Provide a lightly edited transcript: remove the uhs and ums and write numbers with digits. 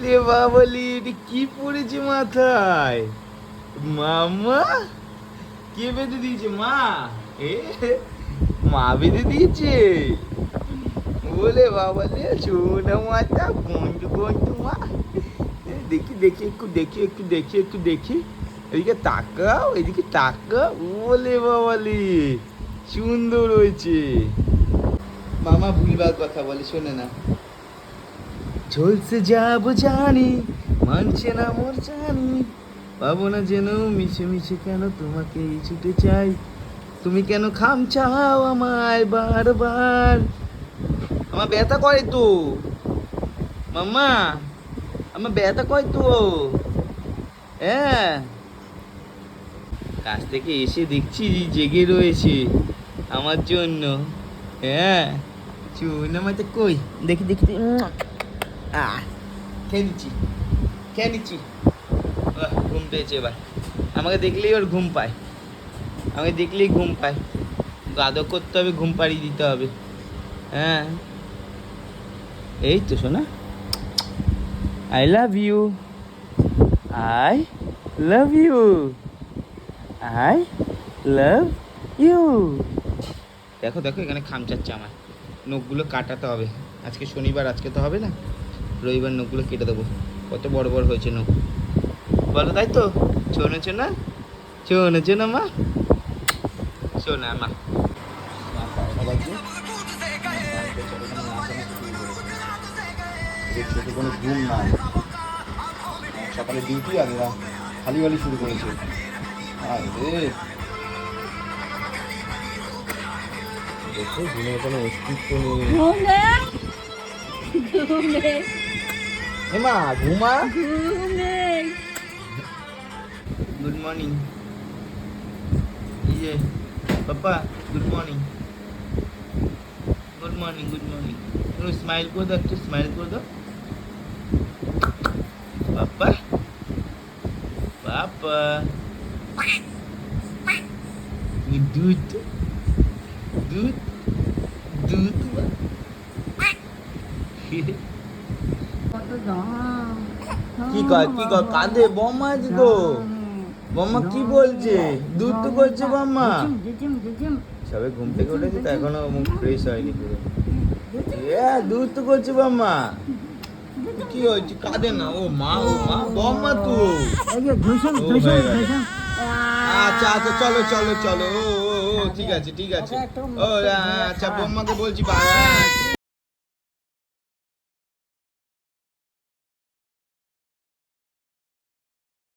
ওরে বাবালি, এটা কি পড়েছে মাথায়? মামা কে বেঁধে দিয়েছে? মা? এ মা বেঁধে দিয়েছে? বলে বাবা রে, সোনা মাথা, বন্ধু বন্ধু মা। দেখি দেখি একটু দেখি একটু দেখি একটু দেখি, এদিকে তাকাও এদিকে তাকাও। বলে বাবালি, সুন্দর হয়েছে। মামা ভুলবার কথা বলে, শোনে না। চলছে যাবো জানি, মানছে না মোর জানি, পাবো না যেন মিশে মিশে কেন তোমাকে ছুটে চাই, তুমি কেন খাম চাও আমায় বারবার। আমার ব্যথা করে তো মাম্মা, আমার ব্যথা করে তো। হ্যাঁ, কাছ থেকে এসে দেখছি জেগে রয়েছে আমার জন্য। হ্যাঁ, চুন আমাতে কই দেখি দেখি দেখি। খেয়ে নিচ্ছি খেয়ে নিচ্ছি। ঘুম পেয়েছে এবার, আমাকে দেখলেই ওর ঘুম পায়, আমাকে দেখলেই ঘুম পায়। আদর করতে হবে, ঘুম পাড়িয়ে দিতে হবে। হ্যাঁ, এই তো শোনা, I love you, I love you, I love you. দেখো দেখো, এখানে খামচাচ্ছে আমার, নখগুলো কাটাতে হবে। আজকে শনিবার, আজকে তো হবে না, রবিবার নখগুলো কেটে দেবো। কত বড় বড় হয়েছে নখ বলো, তাই তো? শোনেছো না, শোনেছো না মা, শোনা মা। ছোটো কোনো ঘুম নাই, সকালে ডিউটি আর এরা খালি বালি শুরু করেছে। আরে দেখো, ঘুমের কোনো অস্তিত্ব নেই। মা ঘুমা। গুড মর্নিং, ইয়ে papa, good morning, good morning, good morning. একটু স্মাইল করে দাও, একটু স্মাইল করে দাও। পাপা পাপা, দুধ দুধ দুধ। কি কয় কি কয়, কাঁদে বম্মা আজ তো। বম্মা কি বলছে? দুধ তো করছে বম্মা। সবে ঘুম থেকে উঠেছে তো, এখনো মুখ ফ্রেশ হয়নি পুরো। দুধ তো করছে বম্মা। কি হয়েছে? কাঁদে না। ও মা, ও মা, বম্মা তো। আচ্ছা আচ্ছা, চলো চলো চলো। ও ঠিক আছে ঠিক আছে। ও আচ্ছা, বম্মাকে বলছি